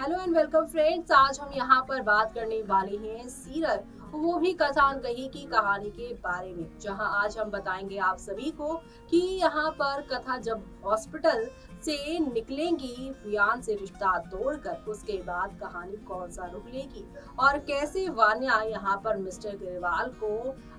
Hello and welcome friends. आज हम यहाँ पर बात करने वाले हैं सीरत, वो भी कथान कही की कहानी के बारे में, जहाँ आज हम बताएंगे आप सभी को कि यहाँ पर कथा जब हॉस्पिटल से निकलेंगी वियान से रिश्ता तोड़कर, उसके बाद कहानी कौन सा रुख लेगी और कैसे वान्या यहाँ पर मिस्टर ग्रेवाल को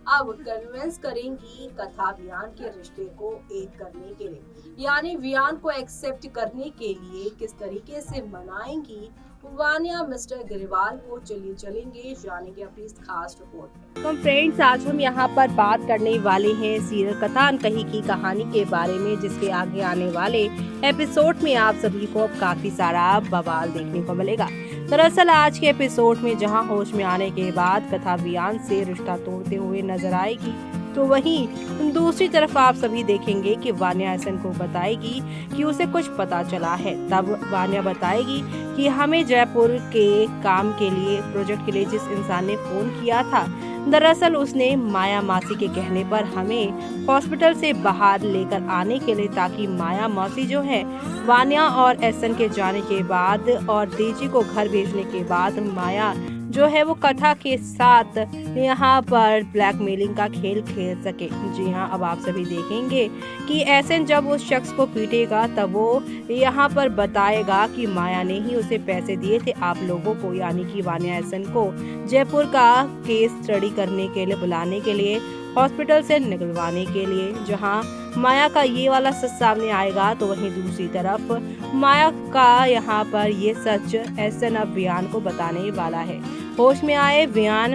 अब कन्विंस करेंगी कथा वियान के रिश्ते को एक करने के लिए, यानी वियान को एक्सेप्ट करने के लिए किस तरीके से मनाएंगी वानिया मिस्टर ग्रेवाल को। चलिए चलेंगे जानेंगे अपनी इस खास रिपोर्ट में। तो फ्रेंड्स, आज हम यहाँ पर बात करने वाले हैं सीरियल कथा कही की कहानी के बारे में, जिसके आगे आने वाले एपिसोड में आप सभी को अब काफी सारा बवाल देखने को मिलेगा। दरअसल आज के एपिसोड में जहां होश में आने के बाद कथा वियान से रिश्ता तोड़ते हुए नजर आएगी, तो वहीं दूसरी तरफ आप सभी देखेंगे कि वान्या एहसन को बताएगी कि उसे कुछ पता चला है। तब वान्या बताएगी कि हमें जयपुर के काम के लिए, प्रोजेक्ट के लिए जिस इंसान ने फोन किया था, दरअसल उसने माया मासी के कहने पर हमें हॉस्पिटल से बाहर लेकर आने के लिए, ताकि माया मासी जो है वान्या और एहसन के जाने के बाद और तेजी को घर भेजने के बाद माया जो है वो कथा के साथ यहाँ पर ब्लैकमेलिंग का खेल खेल सके। जी हाँ, अब आप सभी देखेंगे कि एहसन जब उस शख्स को पीटेगा तब वो यहाँ पर बताएगा कि माया ने ही उसे पैसे दिए थे आप लोगों को, यानी कि वान्या एहसन को जयपुर का केस स्टडी करने के लिए बुलाने के लिए, हॉस्पिटल से निकलवाने के लिए। जहाँ माया का ये वाला सच सामने आएगा, तो वहीं दूसरी तरफ माया का यहाँ पर ये सच एहसन अब वियान को बताने वाला है। होश में आए वियान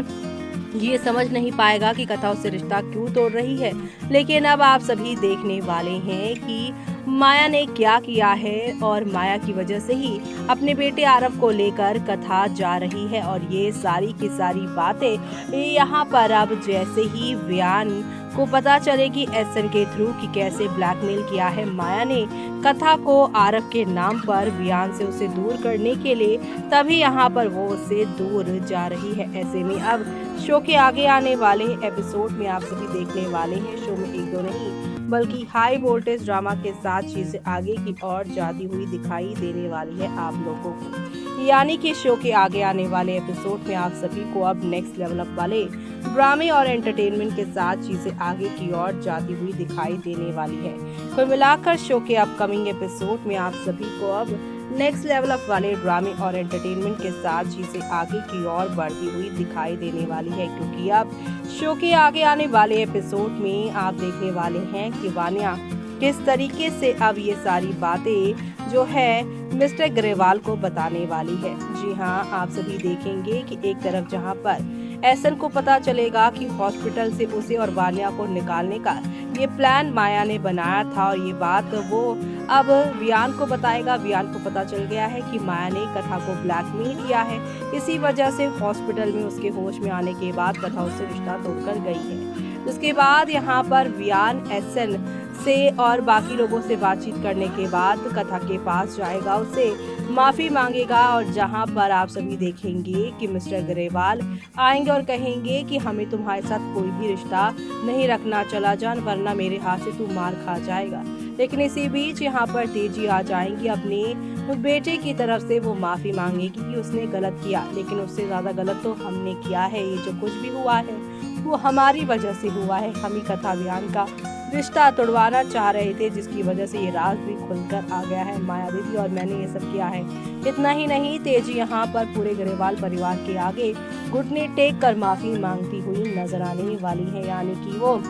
ये समझ नहीं पाएगा कि कथा उससे रिश्ता क्यों तोड़ रही है, लेकिन अब आप सभी देखने वाले हैं कि माया ने क्या किया है और माया की वजह से ही अपने बेटे आरव को लेकर कथा जा रही है। और ये सारी की सारी बातें यहाँ पर अब जैसे ही वियान को पता चलेगी एहसन के थ्रू कि कैसे ब्लैकमेल किया है माया ने कथा को आरव के नाम पर वियान से उसे दूर करने के लिए, तभी यहाँ पर वो उससे दूर जा रही है। ऐसे में अब शो के आगे आने वाले एपिसोड में आप सभी देखने वाले हैं, शो में एक दो नहीं बल्कि हाई वोल्टेज ड्रामा के साथ चीजें आगे की ओर जाती हुई दिखाई देने वाली है आप लोगों को। यानी कि शो के आगे आने वाले एपिसोड में आप सभी को अब नेक्स्ट लेवल अप वाले ड्रामे और एंटरटेनमेंट के साथ चीजें आगे की ओर जाती हुई दिखाई देने वाली है। कुल मिलाकर शो के अपकमिंग एपिसोड में आप सभी को अब नेक्स्ट लेवल अप वाले ड्रामे और एंटरटेनमेंट के साथ चीजें आगे की ओर बढ़ती हुई दिखाई देने वाली है, क्योंकि अब शो के आगे आने वाले एपिसोड में आप देखने वाले हैं कि वान्या किस तरीके से अब ये सारी बातें जो है मिस्टर ग्रेवाल को बताने वाली है। जी हाँ, आप सभी देखेंगे कि एक तरफ जहाँ पर एहसन को पता चलेगा कि हॉस्पिटल से उसे और वान्या को निकालने का ये प्लान माया ने बनाया था, और ये बात वो अब वियान को बताएगा। वियान को पता चल गया है कि माया ने कथा को ब्लैकमेल किया है, इसी वजह से हॉस्पिटल में उसके होश में आने के बाद कथा उससे रिश्ता तोड़कर गई है। उसके बाद यहाँ पर वियान एहसन से और बाकी लोगों से बातचीत करने के बाद कथा के पास जाएगा, उससे माफी मांगेगा, और जहां पर आप सभी देखेंगे कि मिस्टर ग्रेवाल आएंगे और कहेंगे कि हमें तुम्हारे साथ कोई भी रिश्ता नहीं रखना, चला जान वरना मेरे हाथ से तू मार खा जाएगा। लेकिन इसी बीच यहाँ पर तेजी आ जाएंगी, अपने बेटे की तरफ से वो माफी मांगेगी कि उसने गलत किया, लेकिन उससे ज्यादा गलत तो हमने किया है। ये जो कुछ भी हुआ है वो हमारी वजह से हुआ है, हम ही कथा वियान का रिश्ता तोड़वाना चाह रहे थे, जिसकी वजह से ये राज भी खुलकर आ गया है माया दीदी, और मैंने ये सब किया है। इतना ही नहीं, तेजी यहाँ पर पूरे ग्रेवाल परिवार के आगे घुटने टेक कर माफी मांगती हुई नजर आने वाली है, यानी कि वो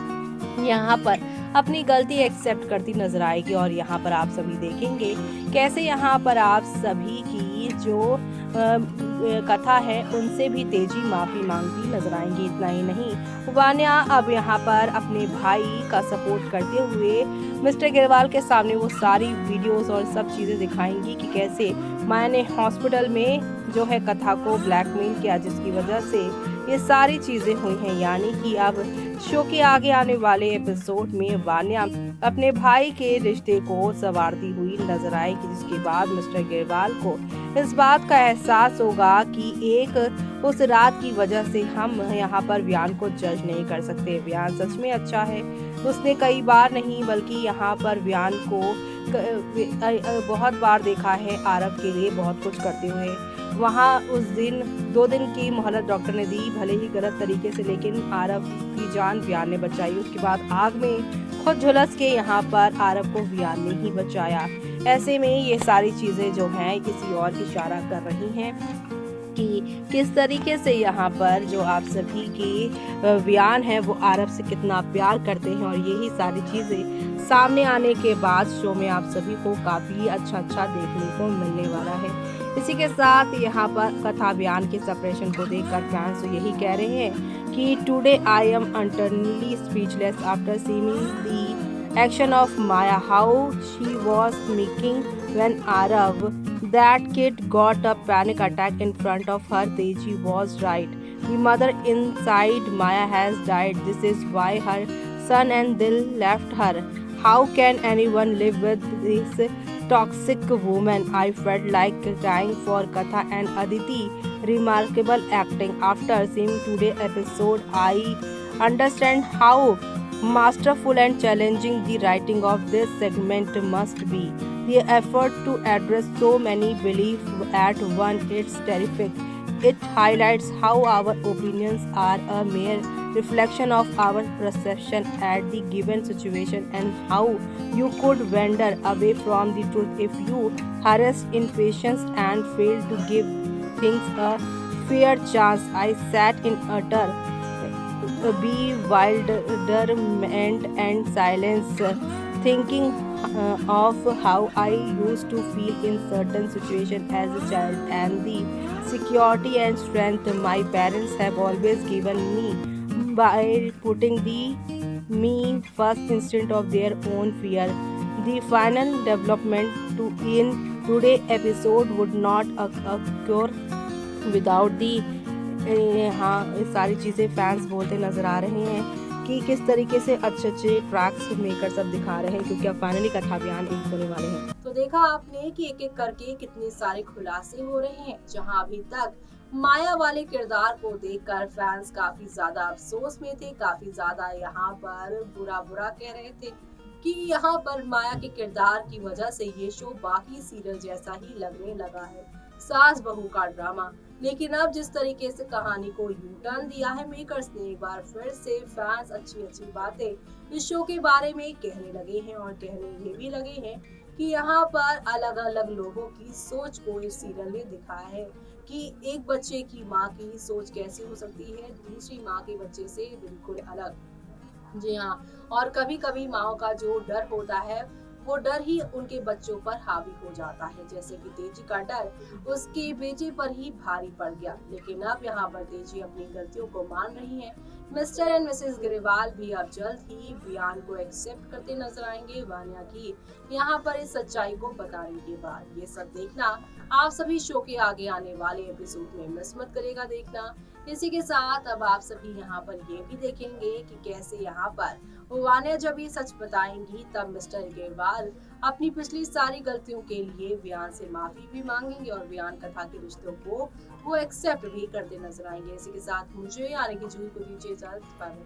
यहाँ पर अपनी गलती एक्सेप्ट करती नजर आएगी। और यहाँ पर आप सभी देखेंगे कैसे यहाँ पर आप सभी की जो कथा है उनसे भी तेजी माफी मांगती नजर आएंगी। इतना ही नहीं, वान्या अब यहाँ पर अपने भाई का सपोर्ट करते हुए मिस्टर ग्रेवाल के सामने वो सारी वीडियोस और सब चीजें दिखाएंगी कि कैसे माया ने हॉस्पिटल में जो है कथा को ब्लैकमेल किया, जिसकी वजह से ये सारी चीजें हुई हैं। यानी कि अब शो के आगे आने वाले एपिसोड में वान्या अपने भाई के रिश्ते को संवारती हुई नजर आएगी, जिसके बाद मिस्टर ग्रेवाल को इस बात का एहसास होगा कि एक उस रात की वजह से हम यहाँ पर वियान को जज नहीं कर सकते। वियान सच में अच्छा है, उसने कई बार नहीं बल्कि यहाँ पर वियान को बहुत बार देखा है आरव के लिए बहुत कुछ करते हुए। वहाँ उस दिन 2 दिन की मोहलत डॉक्टर ने दी, भले ही गलत तरीके से, लेकिन आरव की जान वियान ने बचाई। उसके बाद आग में खुद झुलस के यहाँ पर आरव को वियान ने ही बचाया। ऐसे में ये सारी चीजें जो हैं किसी और इशारा कर रही हैं कि किस तरीके से यहाँ पर जो आप सभी की वियान है वो आरव से कितना प्यार करते हैं, और यही सारी चीजें सामने आने के बाद शो में आप सभी को काफी अच्छा देखने को मिलने वाला है। इसी के साथ यहाँ पर कथा बयान के सेपरेशन को देखकर फैंस तो यही कह रहे हैं कि today I am internally speechless after seeing the action of Maya, how she was making when Aarav that kid got a panic attack in front of her. Teji was right. The mother inside Maya has died. This is why her son and Dil left her. How can anyone live with this toxic woman? I felt like crying for Katha and Aditi. Remarkable acting. After seeing today's episode, I understand how masterful and challenging the writing of this segment must be. The effort to address so many beliefs at once, it's terrific. It highlights how our opinions are a mere reflection of our perception at the given situation, and how you could wander away from the truth if you harass impatience and fail to give things a fair chance. I sat in utter bewilderment and silence, thinking of how I used to feel in certain situations as a child, and the security and strength my parents have always given me by putting the me first instead of their own fear. The final development to in today's episode would not occur without the हाँ, ये सारी चीज़ें fans बोलते नजर आ रहे हैं कि किस तरीके से अच्छे ट्रैक्स मेकर सब दिखा रहे हैं, क्योंकि अब फाइनली कथा बयान एक होने वाले हैं। तो देखा आपने कि एक एक करके कितने सारे खुलासे हो रहे हैं। जहां अभी तक माया वाले किरदार को देखकर फैंस काफी ज्यादा अफसोस में थे, काफी ज्यादा यहाँ पर बुरा कह रहे थे कि यहाँ पर माया के किरदार की वजह से ये शो बाकी सीरियल जैसा ही लगने लगा है, सास बहू का ड्रामा। लेकिन अब जिस तरीके से कहानी को यू टर्न दिया है मेकर्स ने, एक बार फिर से फैंस अच्छी बातें इस शो के बारे में कहने लगे हैं, और कहने ये भी लगे हैं कि यहाँ पर अलग अलग लोगों की सोच को इस सीरियल ने दिखाया है कि एक बच्चे की माँ की सोच कैसी हो सकती है दूसरी माँ के बच्चे से बिल्कुल अलग। जी हाँ, और कभी कभी माओ का जो डर होता है वो डर ही उनके बच्चों पर हावी हो जाता है, जैसे कि तेजी का डर उसके बेटे पर ही भारी पड़ गया। लेकिन अब यहाँ पर तेजी अपनी गलतियों को मान रही है। मिस्टर एंड मिसेस ग्रेवाल भी अब जल्द ही बयान को एक्सेप्ट करते नजर आएंगे वानिया की यहाँ पर इस सच्चाई को बताने के बाद। ये सब देखना आप सभी शो के आगे आने वाले एपिसोड में मिस मत करेगा देखना। इसी के साथ अब आप सभी यहाँ पर ये भी देखेंगे कि कैसे यहाँ पर वानिया जब ये सच बताएंगी तब मिस्टर ग्रेवाल अपनी पिछली सारी गलतियों के लिए बयान से माफी भी मांगेंगे, और बयान कथा के रिश्तों को वो एक्सेप्ट भी करते नजर आएंगे। इसी के साथ मुझे यानी कि जूही को दीजिए इजाजत।